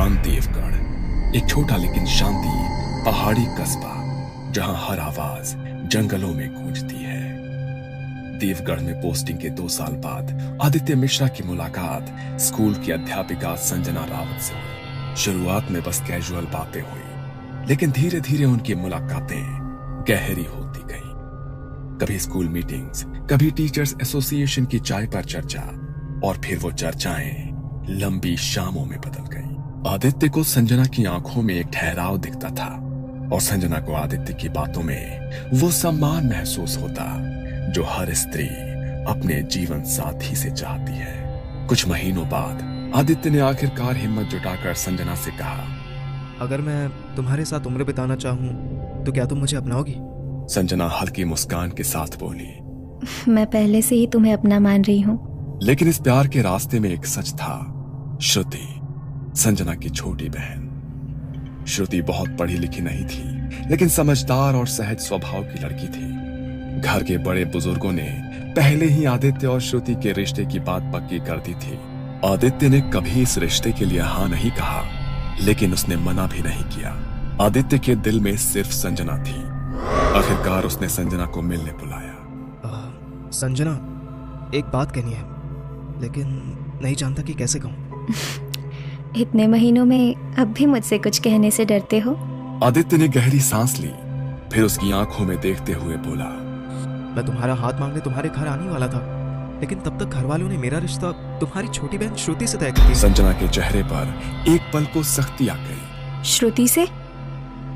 सुनसान देवगढ़, एक छोटा लेकिन शांति पहाड़ी कस्बा जहां हर आवाज जंगलों में गूंजती है। देवगढ़ में पोस्टिंग के 2 साल बाद आदित्य मिश्रा की मुलाकात स्कूल की अध्यापिका संजना रावत से हुई। शुरुआत में बस कैजुअल बातें हुई, लेकिन धीरे धीरे उनकी मुलाकातें गहरी होती गई। कभी स्कूल मीटिंग्स, कभी टीचर्स एसोसिएशन की चाय पर चर्चा, और फिर वो चर्चाएं लंबी शामों में बदल गई। आदित्य को संजना की आंखों में एक ठहराव दिखता था और संजना को आदित्य की बातों में वो सम्मान महसूस होता जो हर स्त्री अपने जीवन साथी से चाहती है। कुछ महीनों बाद आदित्य ने आखिरकार हिम्मत जुटाकर संजना से कहा, अगर मैं तुम्हारे साथ उम्र बिताना चाहूं तो क्या तुम मुझे अपनाओगी? संजना हल्की मुस्कान के साथ बोली, मैं पहले से ही तुम्हें अपना मान रही हूँ। लेकिन इस प्यार के रास्ते में एक सच था। श्रुति, संजना की छोटी बहन। श्रुति बहुत पढ़ी लिखी नहीं थी, लेकिन समझदार और सहज स्वभाव की लड़की थी। घर के बड़े बुजुर्गों ने पहले ही आदित्य और श्रुति के रिश्ते की बात पक्की कर दी थी। आदित्य ने कभी इस रिश्ते के लिए हाँ नहीं कहा, लेकिन उसने मना भी नहीं किया। आदित्य के दिल में सिर्फ संजना थी। आखिरकार उसने संजना को मिलने बुलाया। संजना, एक बात कहनी है, लेकिन नहीं जानता कि कैसे कहूँ। इतने महीनों में अब भी मुझसे कुछ कहने से डरते हो? आदित्य ने गहरी सांस ली, फिर उसकी आंखों में देखते हुए बोला, मैं तुम्हारा हाथ मांगने तुम्हारे घर आने वाला था, लेकिन तब तक घर वालों ने मेरा रिश्ता तुम्हारी छोटी बहन श्रुति से तय कर दिया। संजना के चेहरे पर एक पल को सख्ती आ गई। श्रुति से?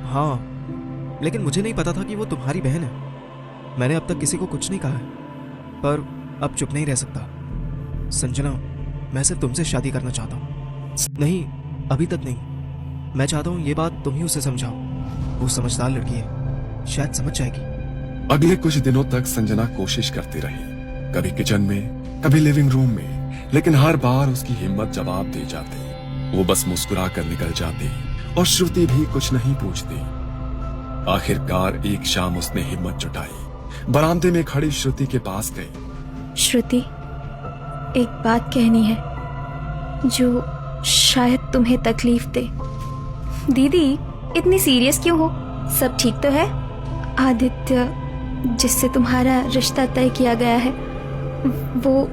हाँ, लेकिन मुझे नहीं पता था कि वो तुम्हारी बहन है। मैंने अब तक किसी को कुछ नहीं कहा है, पर अब चुप नहीं रह सकता। संजना, मैं सिर्फ तुमसे शादी करना चाहता हूँ। नहीं, अभी तक नहीं। मैं चाहता हूँ ये बात तुम ही उसे समझाओ। वो समझदार लड़की है, शायद समझ जाएगी। अगले कुछ दिनों तक संजना कोशिश करती रही, कभी किचन में, कभी लिविंग रूम में, लेकिन हर बार उसकी हिम्मत जवाब दे जाती। वो बस मुस्कुरा कर निकल जाती और श्रुति भी कुछ नहीं पूछती। आखिरकार एक शाम उसने हिम्मत जुटाई, बरामदे में खड़ी श्रुति के पास गई। श्रुति, एक बात कहनी है जो शायद तुम्हें तकलीफ दे। दीदी, इतनी सीरियस क्यों हो? सब ठीक तो है? आदित्य, जिससे तुम्हारा रिश्ता तय किया गया है, वो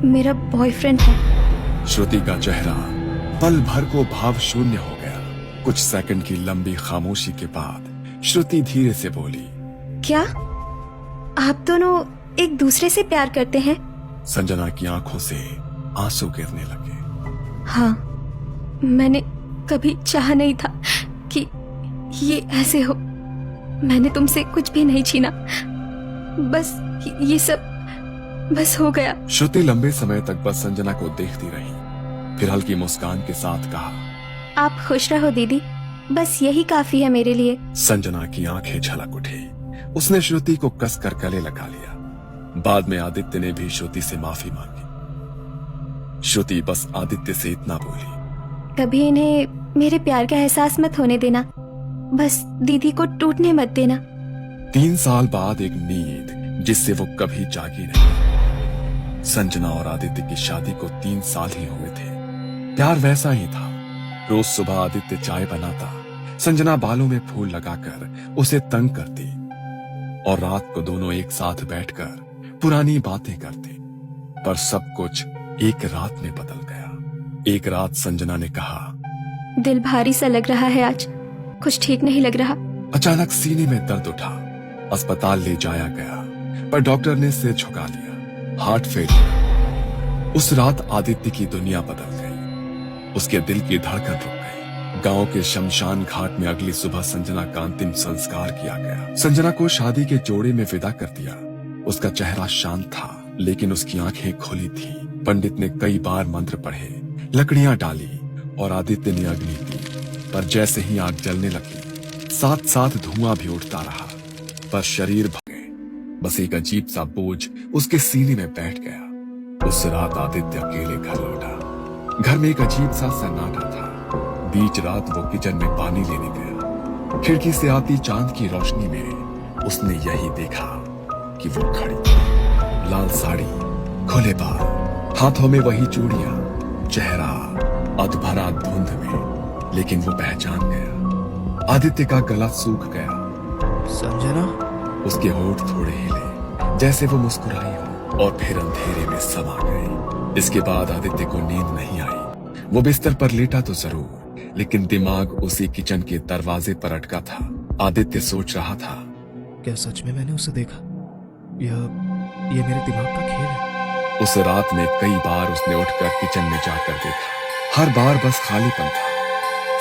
मेरा बॉयफ्रेंड है। श्रुति का चेहरा पल भर को भाव शून्य हो गया। कुछ सेकंड की लंबी खामोशी के बाद श्रुति धीरे से बोली, क्या आप दोनों एक दूसरे से प्यार करते हैं? संजना की आंखों से आंसू गिरने लगे। हाँ, मैंने कभी चाहा नहीं था कि ये ऐसे हो। मैंने तुमसे कुछ भी नहीं छीना, बस ये सब बस हो गया। श्रुति लंबे समय तक बस संजना को देखती रही, फिर हल्की मुस्कान के साथ कहा, आप खुश रहो दीदी, बस यही काफी है मेरे लिए। संजना की आंखें झलक उठी। उसने श्रुति को कसकर गले लगा लिया। बाद में आदित्य ने भी श्रुति से माफी मांगी। श्रुति बस आदित्य से इतना बोली, कभी इन्हें मेरे प्यार का एहसास मत होने देना, बस दीदी को टूटने मत देना। 3 साल बाद एक नींद जिससे वो कभी जागी नहीं। संजना और आदित्य की शादी को 3 साल ही हुए थे। प्यार वैसा ही था। रोज सुबह आदित्य चाय बनाता, संजना बालों में फूल लगाकर उसे तंग करती, और रात को दोनों एक साथ बैठकर पुरानी बातें करते। पर सब कुछ एक रात में बदल गया। एक रात संजना ने कहा, दिल भारी सा लग रहा है आज, कुछ ठीक नहीं लग रहा। अचानक सीने में दर्द उठा। अस्पताल ले जाया गया, पर डॉक्टर ने सिर झुका लिया। Heart failure. उस रात आदित्य की दुनिया बदल गई। उसके दिल की धड़कन रुक गई। गांव के शमशान घाट में अगली सुबह संजना का अंतिम संस्कार किया गया। संजना को शादी के जोड़े में विदा कर दिया। उसका चेहरा शांत था, लेकिन उसकी आंखें खुली थी। पंडित ने कई बार मंत्र पढ़े, लकड़ियां डाली और आदित्य ने अग्नि दी, पर जैसे ही आग जलने लगी, साथ साथ धुआं भी उठता रहा, पर शरीर भगे। बस एक अजीब सा बोझ उसके सीने में बैठ गया। उस रात आदित्य अकेले घर लौटा। घर में एक अजीब सा सन्नाटा था। बीच रात वो किचन में पानी लेने गया। खिड़की से आती चांद की रोशनी में उसने यही देखा कि वो खड़ी, लाल साड़ी, खुले बाल, हाथों में वही चूड़ियां, चेहरा अधभरा धुंध में लेकिन वो पहचान गया। आदित्य का गला सूख गया। संजना, उसके होठ थोड़े हिले, जैसे वो मुस्कुराई हो, और फिर अंधेरे में समा गए। इसके बाद आदित्य को नींद नहीं आई। वो बिस्तर पर लेटा तो जरूर, लेकिन दिमाग उसी किचन के दरवाजे पर अटका था। आदित्य सोच रहा था, क्या सच में मैंने उसे देखा? ये मेरे दिमाग का खेल है? उस रात में कई बार उसने उठकर किचन में जाकर देखा। हर बार बस खालीपन था,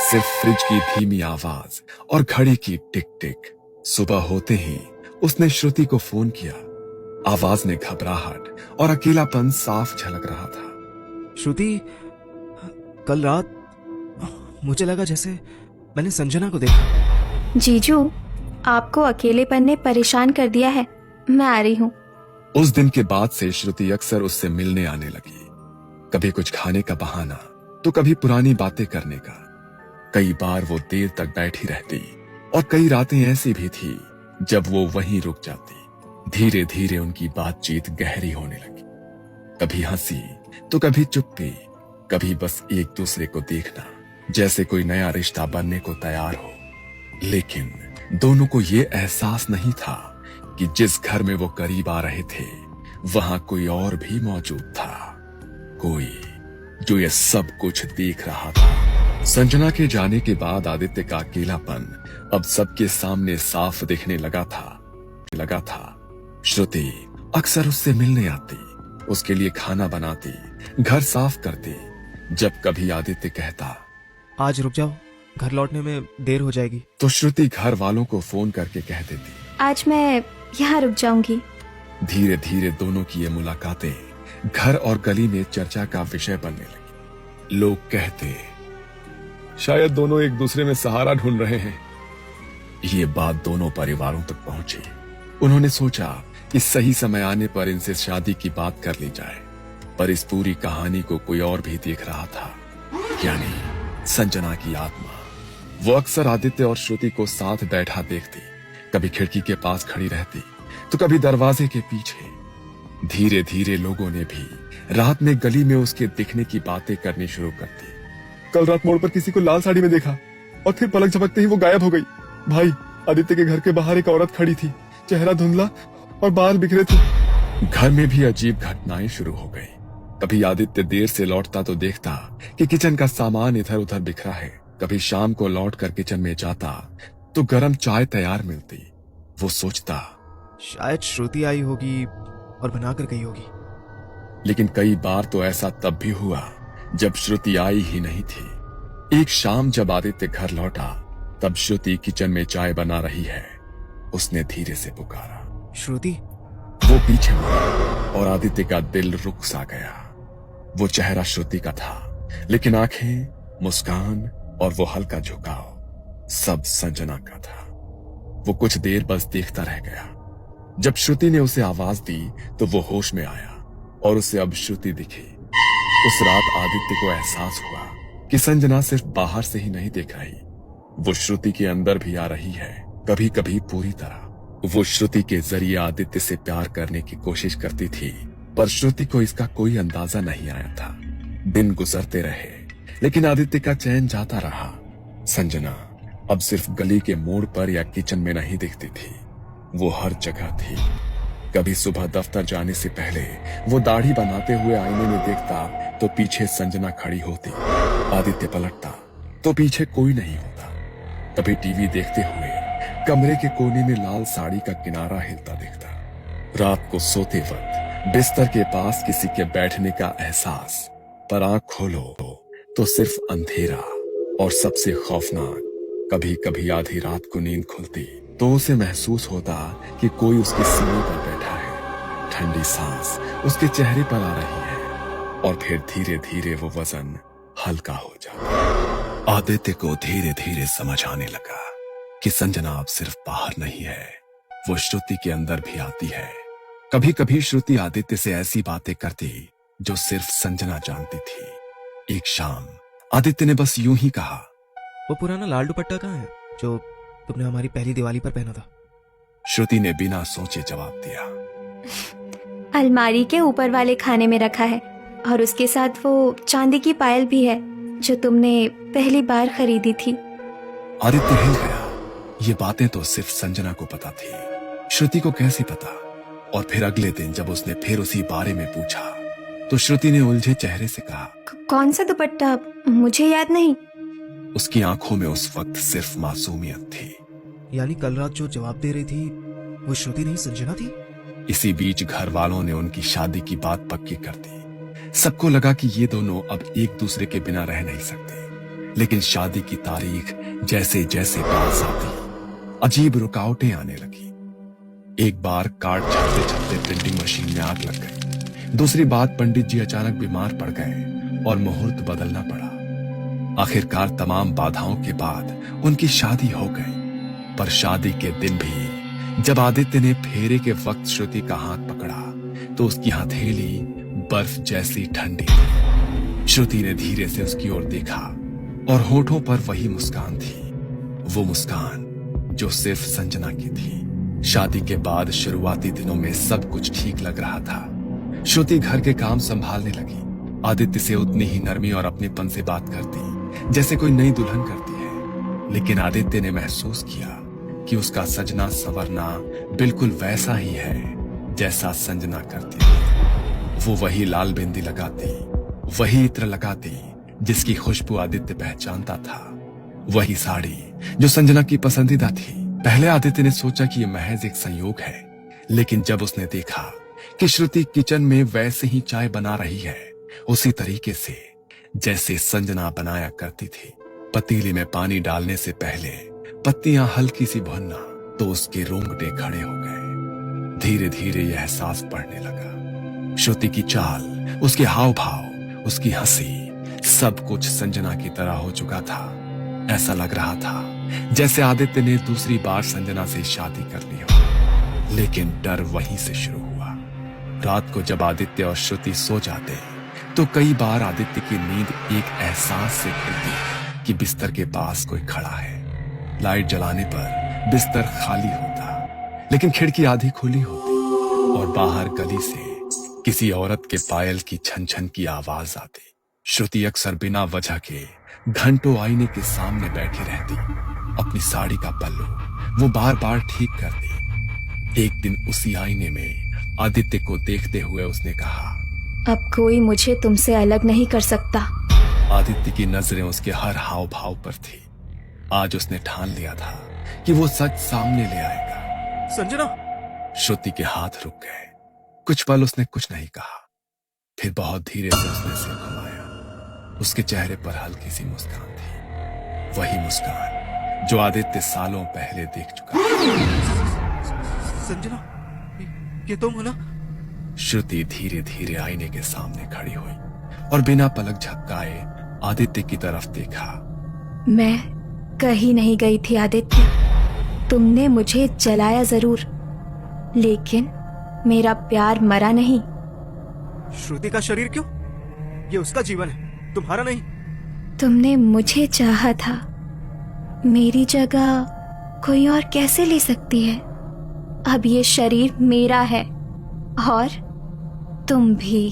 सिर्फ फ्रिज की धीमी आवाज और घड़ी की टिक टिक। सुबह होते ही उसने श्रुति को फोन किया। आवाज में घबराहट और अकेलापन साफ झलक रहा था। श्रुति, कल रात मुझे लगा जैसे मैंने संजना को देखा। जीजू, आपको अकेलेपन ने परेशान कर दिया है, मैं आ रही हूँ। उस दिन के बाद से श्रुति अक्सर उससे मिलने आने लगी। कभी कुछ खाने का बहाना, तो कभी पुरानी बातें करने का। कई बार वो देर तक बैठी रहती, और कई रातें ऐसी भी थी जब वो वहीं रुक जाती। धीरे धीरे उनकी बातचीत गहरी होने लगी। कभी हंसी तो कभी चुप्पी, कभी बस एक दूसरे को देखना, जैसे कोई नया रिश्ता बनने को तैयार हो। लेकिन दोनों को ये एहसास नहीं था कि जिस घर में वो करीब आ रहे थे, वहां कोई और भी मौजूद था, कोई जो ये सब कुछ देख रहा था। संजना के जाने के बाद आदित्य का अकेलापन अब सबके सामने साफ दिखने लगा था। श्रुति अक्सर उससे मिलने आती, उसके लिए खाना बनाती, घर साफ करती। जब कभी आदित्य कहता, आज रुक जाओ, घर लौटने में देर हो जाएगी, तो श्रुति घर वालों को फोन करके कह देती, आज मैं यहाँ रुक जाऊंगी। धीरे धीरे दोनों की ये मुलाकातें घर और गली में चर्चा का विषय बनने लगी। लोग कहते, शायद दोनों एक दूसरे में सहारा ढूंढ रहे हैं। ये बात दोनों परिवारों तक पहुंची। उन्होंने सोचा कि सही समय आने पर इनसे शादी की बात कर ली जाए, पर इस पूरी कहानी को कोई और भी देख रहा था, यानी संजना की आत्मा। वो अक्सर आदित्य और श्रुति को साथ बैठा देखती, कभी खिड़की के पास खड़ी रहती, तो कभी दरवाजे के पीछे। धीरे धीरे लोगों ने भी रात में गली में उसके दिखने की बातें करनी शुरू कर दी। कल रात मोड़ पर किसी को लाल साड़ी में देखा, और फिर पलक झपकते ही वो गायब हो गई। भाई, आदित्य के घर के बाहर एक औरत खड़ी थी, चेहरा धुंधला और बाल बिखरे थे। घर में भी अजीब घटनाएं शुरू हो गई। कभी आदित्य देर से लौटता तो देखता कि किचन का सामान इधर उधर बिखरा है। कभी शाम को लौटकर किचन में जाता तो गरम चाय तैयार मिलती। वो सोचता, शायद श्रुति आई होगी और बनाकर गई होगी। लेकिन कई बार तो ऐसा तब भी हुआ जब श्रुति आई ही नहीं थी। एक शाम जब आदित्य घर लौटा, तब श्रुति किचन में चाय बना रही है। उसने धीरे से पुकारा, श्रुति। वो पीछे मुड़ा और आदित्य का दिल रुक सा गया। वो चेहरा श्रुति का था, लेकिन आंखें, मुस्कान और वो हल्का झुकाव सब संजना का था। वो कुछ देर बस देखता रह गया। जब श्रुति ने उसे आवाज दी तो वो होश में आया और उसे अब श्रुति दिखी। उस रात आदित्य को एहसास हुआ कि संजना सिर्फ बाहर से ही नहीं देख रही, वो श्रुति के अंदर भी आ रही है, कभी कभी पूरी तरह। वो श्रुति के जरिए आदित्य से प्यार करने की कोशिश करती थी, पर श्रुति को इसका कोई अंदाजा नहीं आया था। दिन गुजरते रहे, लेकिन आदित्य का चैन जाता रहा। संजना अब सिर्फ गली के मोड़ पर या किचन में नहीं दिखती थी, वो हर जगह थी। कभी सुबह दफ्तर जाने से पहले वो दाढ़ी बनाते हुए आईने में देखता तो पीछे संजना खड़ी होती। आदित्य पलटता तो पीछे कोई नहीं होता। कभी टीवी देखते हुए कमरे के कोने में लाल साड़ी का किनारा हिलता दिखता। रात को सोते वक्त बिस्तर के पास किसी के बैठने का एहसास, पर आंख खोलो तो सिर्फ अंधेरा। और सबसे खौफनाक, कभी कभी आधी रात को नींद खुलती तो उसे महसूस होता कि कोई उसके सीने पर बैठा है, ठंडी सांस उसके चेहरे पर आ रही है, और फिर धीरे धीरे वो वजन हल्का हो जाता। आदित्य को धीरे धीरे समझ आने लगा कि संजना अब सिर्फ बाहर नहीं है, वो श्रुति के अंदर भी आती है। कभी कभी श्रुति आदित्य से ऐसी बातें करती जो सिर्फ संजना जानती थी। एक शाम आदित्य ने बस यूं ही कहा, वो पुराना लाल दुपट्टा कहाँ है जो तुमने हमारी पहली दिवाली पर पहना था? श्रुति ने बिना सोचे जवाब दिया, अलमारी के ऊपर वाले खाने में रखा है, और उसके साथ वो चांदी की पायल भी है। जो तुमने पहली बार खरीदी थी। आदित्य हिल गया। ये बातें तो सिर्फ संजना को पता थी, श्रुति को कैसी पता। और फिर अगले दिन जब उसने फिर उसी बारे में पूछा तो श्रुति ने उलझे चेहरे से कहा, कौन सा दुपट्टा? मुझे याद नहीं। उसकी आंखों में उस वक्त सिर्फ मासूमियत थी। यानी कल रात जो जवाब दे रही थी वो श्रुति नहीं संजना थी? इसी बीच घर वालों ने उनकी शादी की बात पक्की कर दी। सबको लगा कि ये दोनों अब एक दूसरे के बिना रह नहीं सकते। लेकिन शादी की तारीख जैसे जैसे पास आती, अजीब रुकावटें आने लगी। एक बार कार्ड छपते छपते प्रिंटिंग मशीन में आग लग गई। दूसरी बात, पंडित जी अचानक बीमार पड़ गए और मुहूर्त बदलना पड़ा। आखिरकार तमाम बाधाओं के बाद उनकी शादी हो गई। पर शादी के दिन भी जब आदित्य ने फेरे के वक्त श्रुति का हाथ पकड़ा तो उसकी हथेली बर्फ जैसी ठंडी थी। श्रुति ने धीरे से उसकी ओर देखा और होठों पर वही मुस्कान थी, वो मुस्कान जो सिर्फ संजना की थी। शादी के बाद शुरुआती दिनों में सब कुछ ठीक लग रहा था। श्रुति घर के काम संभालने लगी। आदित्य से उतनी ही नरमी और अपनेपन से बात करती जैसे कोई नई दुल्हन करती है। लेकिन आदित्य ने महसूस किया कि उसका सजना संवरना बिल्कुल वैसा ही है जैसा संजना करती थी। वो वही लाल बिंदी लगाती, वही इत्र लगाती जिसकी खुशबू आदित्य पहचानता था, वही साड़ी जो संजना की पसंदीदा थी। पहले आदित्य ने सोचा कि यह महज एक संयोग है, लेकिन जब उसने देखा कि श्रुति किचन में वैसे ही चाय बना रही है, उसी तरीके से जैसे संजना बनाया करती थी, पतीली में पानी डालने से पहले पत्तियां हल्की सी भुनना, तो उसके रोंगटे खड़े हो गए। धीरे धीरे यह एहसास बढ़ने लगा। श्रुति की चाल, उसके हाव भाव, उसकी हंसी, सब कुछ संजना की तरह हो चुका था। ऐसा लग रहा था जैसे आदित्य ने दूसरी बार संजना से शादी कर ली हो। लेकिन डर वहीं से शुरू हुआ। रात को जब आदित्य और श्रुति सो जाते तो कई बार आदित्य की नींद एक एहसास से खुलती कि बिस्तर के पास कोई खड़ा है। लाइट जलाने पर बिस्तर खाली होता, लेकिन खिड़की आधी खुली होती और बाहर गली से किसी औरत के पायल की छन छन की आवाज आती। श्रुति अक्सर बिना वजह के घंटों आईने के सामने बैठी रहती। अपनी साड़ी का पल्लू वो बार बार ठीक करती। एक दिन उसी आईने में आदित्य को देखते हुए उसने कहा, अब कोई मुझे तुमसे अलग नहीं कर सकता। आदित्य की नजरें उसके हर हाव भाव पर थी। आज उसने ठान लिया था कि वो सच सामने ले आएगा। संजना! श्रुति के हाथ रुक गए। कुछ पल उसने कुछ नहीं कहा। फिर बहुत धीरे से उसने सिर घुमाया। उसके चेहरे पर हल्की सी मुस्कान थी, वही मुस्कान जो आदित्य सालों पहले देख चुका था। संजना, ये तुम हो ना? श्रुति धीरे धीरे आईने के सामने खड़ी हुई और बिना पलक झपकाए आदित्य की तरफ देखा। मैं कहीं नहीं गई थी आदित्य। तुमने मुझे जलाया जरूर, लेकिन मेरा प्यार मरा नहीं। श्रुति का शरीर क्यों? ये उसका जीवन है, तुम्हारा नहीं। तुमने मुझे चाहा था, मेरी जगह कोई और कैसे ले सकती है? अब ये शरीर मेरा है और तुम भी।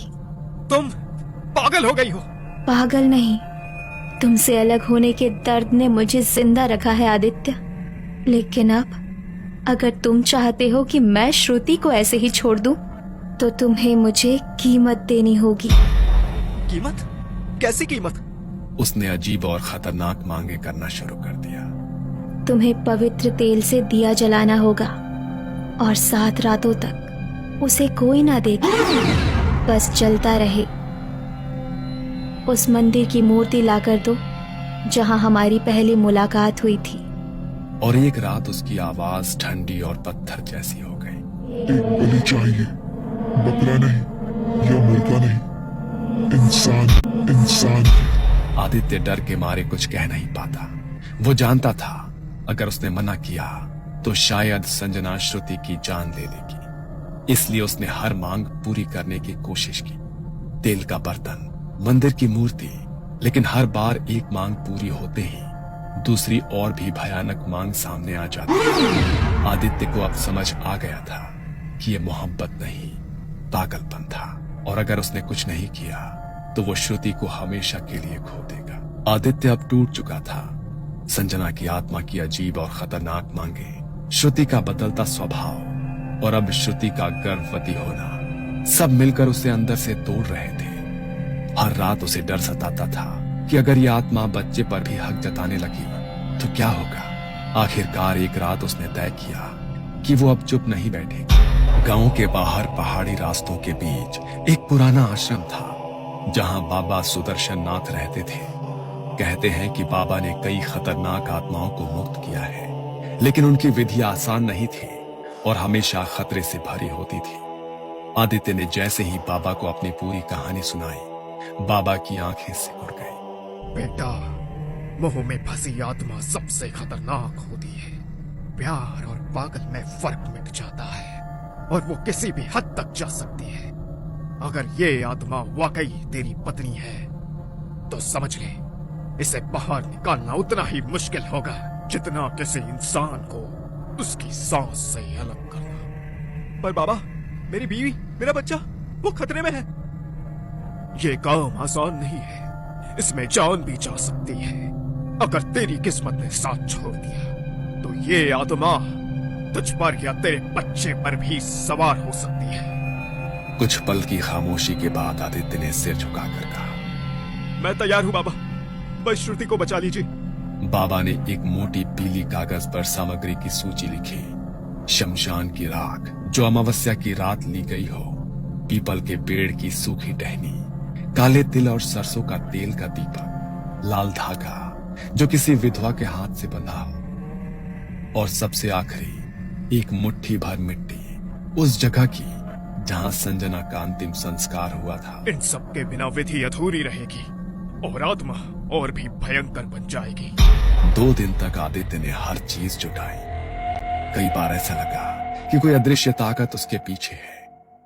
तुम पागल हो गई हो। पागल नहीं, तुमसे अलग होने के दर्द ने मुझे जिंदा रखा है आदित्य। लेकिन अब अगर तुम चाहते हो कि मैं श्रुति को ऐसे ही छोड़ दूं, तो तुम्हें मुझे कीमत देनी होगी। कीमत? कैसी कीमत? उसने अजीब और खतरनाक मांगे करना शुरू कर दिया। तुम्हें पवित्र तेल से दिया जलाना होगा और 7 रातों तक उसे कोई ना देखे, बस जलता रहे। उस मंदिर की मूर्ति लाकर दो जहां हमारी पहली मुलाकात हुई थी। और एक रात उसकी आवाज ठंडी और पत्थर जैसी हो गई। एक बलि चाहिए, बकरा नहीं या मुर्गा नहीं, इंसान। आदित्य डर के मारे कुछ कह नहीं पाता। वो जानता था अगर उसने मना किया तो शायद संजना श्रुति की जान ले लेगी। इसलिए उसने हर मांग पूरी करने की कोशिश की। तेल का बर्तन, मंदिर की मूर्ति, लेकिन हर बार एक मांग पूरी होते ही दूसरी और भी भयानक मांग सामने आ जाती। आदित्य को अब समझ आ गया था कि यह मोहब्बत नहीं, पागलपन था। और अगर उसने कुछ नहीं किया तो वो श्रुति को हमेशा के लिए खो देगा। आदित्य अब टूट चुका था। संजना की आत्मा की अजीब और खतरनाक मांगे, श्रुति का बदलता स्वभाव और अब श्रुति का गर्भवती होना, सब मिलकर उसे अंदर से तोड़ रहे थे। हर रात उसे डर सताता था कि अगर ये आत्मा बच्चे पर भी हक जताने लगी तो क्या होगा। आखिरकार एक रात उसने तय किया कि वो अब चुप नहीं बैठेगी। गांव के बाहर पहाड़ी रास्तों के बीच एक पुराना आश्रम था जहां बाबा सुदर्शन नाथ रहते थे। कहते हैं कि बाबा ने कई खतरनाक आत्माओं को मुक्त किया है, लेकिन उनकी विधि आसान नहीं थी और हमेशा खतरे से भरी होती थी। आदित्य ने जैसे ही बाबा को अपनी पूरी कहानी सुनाई, बाबा की आंखें सिकुड़ गई। बेटा, मोह में फंसी आत्मा सबसे खतरनाक होती है। प्यार और पागल में फर्क मिट जाता है और वो किसी भी हद तक जा सकती है। अगर ये आत्मा वाकई तेरी पत्नी है तो समझ ले, इसे बाहर निकालना उतना ही मुश्किल होगा जितना किसी इंसान को उसकी सांस से अलग करना। पर बाबा, मेरी बीवी, मेरा बच्चा, वो खतरे में है। ये काम आसान नहीं है, इसमें जान भी जा सकती है। अगर तेरी किस्मत ने साथ छोड़ दिया तो ये आत्मा तुझ पर या तेरे बच्चे पर भी सवार हो सकती है। कुछ पल की खामोशी के बाद आदित्य ने सिर झुकाकर कहा, मैं तैयार हूं बाबा, बस श्रुति को बचा लीजिए। बाबा ने एक मोटी पीली कागज पर सामग्री की सूची लिखी। शमशान की राख जो अमावस्या की रात ली गई हो, पीपल के पेड़ की सूखी टहनी, काले तिल और सरसों का तेल का दीपक, लाल धागा जो किसी विधवा के हाथ से बंधा हो, और सबसे आखिरी एक मुट्ठी भर मिट्टी उस जगह की जहां संजना का अंतिम संस्कार हुआ था। इन सब के बिना विधि अधूरी रहेगी और आत्मा और भी भयंकर बन जाएगी। 2 दिन तक आदित्य ने हर चीज जुटाई। कई बार ऐसा लगा कि कोई अदृश्य ताकत उसके पीछे है।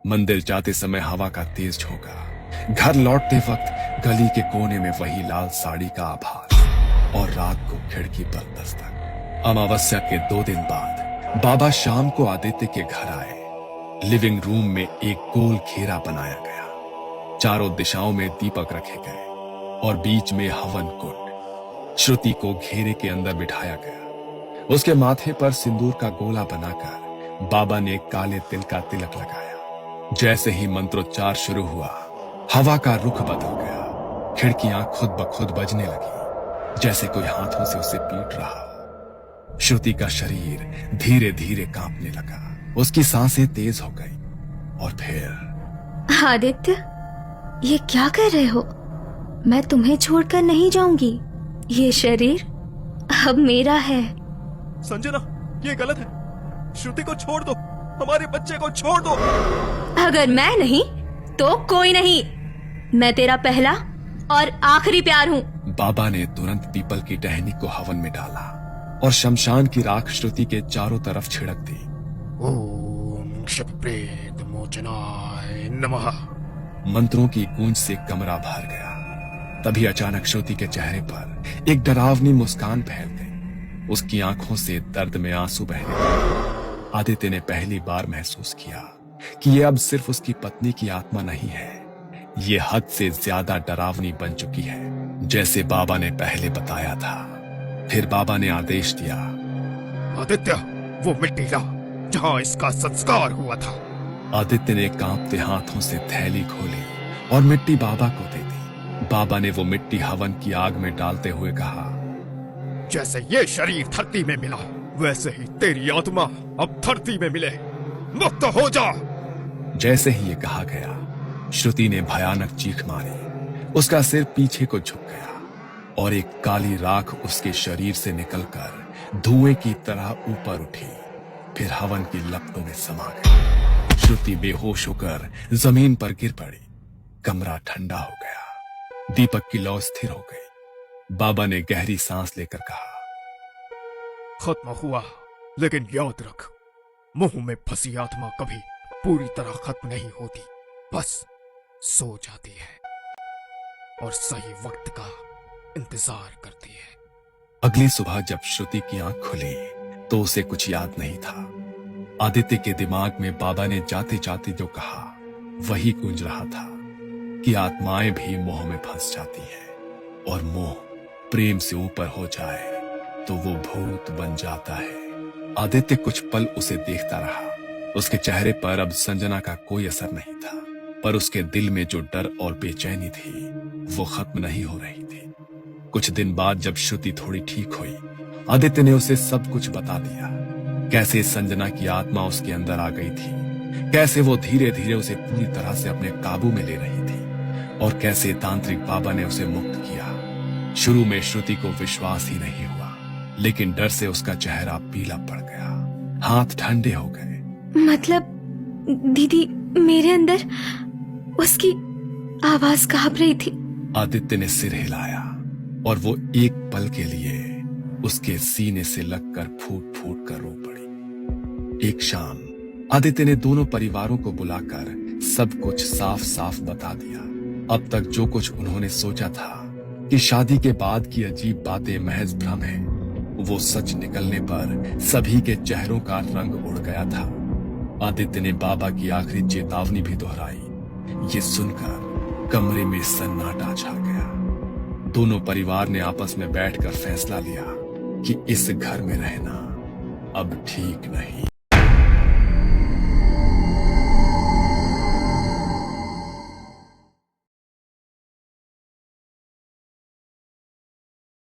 मंदिर जाते समय हवा का तेज झोंका, घर लौटते वक्त गली के कोने में वही लाल साड़ी का आभास, और रात को खिड़की पर दस्तक। अमावस्या के 2 दिन बाद बाबा शाम को आदित्य के घर आए। लिविंग रूम में एक गोल घेरा बनाया गया, चारों दिशाओं में दीपक रखे गए और बीच में हवन कुंड। श्रुति को घेरे के अंदर बिठाया गया। उसके माथे पर सिंदूर का गोला बनाकर बाबा ने काले तिल का तिलक लगाया। जैसे ही मंत्रोच्चार शुरू हुआ, हवा का रुख बदल गया। खिड़कियां खुद ब खुद बजने लगी, जैसे कोई हाथों से उसे पीट रहा। श्रुति का शरीर धीरे धीरे कांपने लगा, उसकी सांसें तेज हो गई। और फिर आदित्य, ये क्या कर रहे हो? मैं तुम्हें छोड़कर नहीं जाऊंगी। ये शरीर अब मेरा है। संजना, ये गलत है। श्रुति को छोड़ दो, हमारे बच्चे को छोड़ दो। अगर मैं नहीं तो कोई नहीं। मैं तेरा पहला और आखिरी प्यार हूँ। बाबा ने तुरंत पीपल की टहनी को हवन में डाला और शमशान की राख श्रुति के चारों तरफ छिड़क दी। ओम क्षतप्रेत मोचनाय नमः। मंत्रों की गूंज से कमरा भर गया। तभी अचानक श्रुति के चेहरे पर एक डरावनी मुस्कान फैल गई। उसकी आंखों से दर्द में आंसू बहने लगे। आदित्य ने पहली बार महसूस किया कि ये अब सिर्फ उसकी पत्नी की आत्मा नहीं है, ये हद से ज्यादा डरावनी बन चुकी है, जैसे बाबा ने पहले बताया था। फिर बाबा ने आदेश दिया, आदित्य, वो मिट्टी ला जहां इसका संस्कार हुआ था। आदित्य ने कांपते हाथों से थैली खोली और मिट्टी बाबा को दे दी। बाबा ने वो मिट्टी हवन की आग में डालते हुए कहा, जैसे ये शरीर धरती में मिला, वैसे ही तेरी आत्मा अब धरती में मिले। मुक्त हो जा। जैसे ही ये कहा गया, श्रुति ने भयानक चीख मारी। उसका सिर पीछे को झुक गया और एक काली राख उसके शरीर से निकलकर धुएं की तरह ऊपर उठी, फिर हवन की लपटों में समा गई। श्रुति बेहोश होकर जमीन पर गिर पड़ी। कमरा ठंडा हो गया। दीपक की लौ स्थिर हो गई। बाबा ने गहरी सांस लेकर कहा, खत्म हुआ, लेकिन याद रख, मुंह में फंसी आत्मा कभी पूरी तरह खत्म नहीं होती, बस सो जाती है और सही वक्त का इंतजार करती है। अगली सुबह जब श्रुति की आंख खुली तो उसे कुछ याद नहीं था। आदित्य के दिमाग में बाबा ने जाते जाते जो कहा वही गूंज रहा था कि आत्माएं भी मोह में फंस जाती हैं और मोह प्रेम से ऊपर हो जाए तो वो भूत बन जाता है। आदित्य कुछ पल उसे देखता रहा। उसके चेहरे पर अब संजना का कोई असर नहीं था, पर उसके दिल में जो डर और बेचैनी थी वो खत्म नहीं हो रही थी। कुछ दिन बाद जब श्रुति थोड़ी ठीक हुई, आदित्य ने उसे सब कुछ बता दिया। कैसे संजना की आत्मा उसके अंदर आ गई थी, कैसे वो धीरे धीरे उसे पूरी तरह से अपने काबू में ले रही थी, और कैसे तांत्रिक बाबा ने उसे मुक्त किया। शुरू में श्रुति को विश्वास ही नहीं हुआ, लेकिन डर से उसका चेहरा पीला पड़ गया, हाथ ठंडे हो गए। मतलब दीदी मेरे अंदर उसकी आवाज कांप रही थी। आदित्य ने सिर हिलाया और वो एक पल के लिए उसके सीने से लगकर फूट फूट कर रो पड़ी। एक शाम आदित्य ने दोनों परिवारों को बुलाकर सब कुछ साफ साफ बता दिया। अब तक जो कुछ उन्होंने सोचा था कि शादी के बाद की अजीब बातें महज भ्रम है, वो सच निकलने पर सभी के चेहरों का रंग उड़ गया था। आदित्य ने बाबा की आखिरी चेतावनी भी दोहराई। ये सुनकर कमरे में सन्नाटा छा गया। दोनों परिवार ने आपस में बैठकर फैसला लिया कि इस घर में रहना अब ठीक नहीं।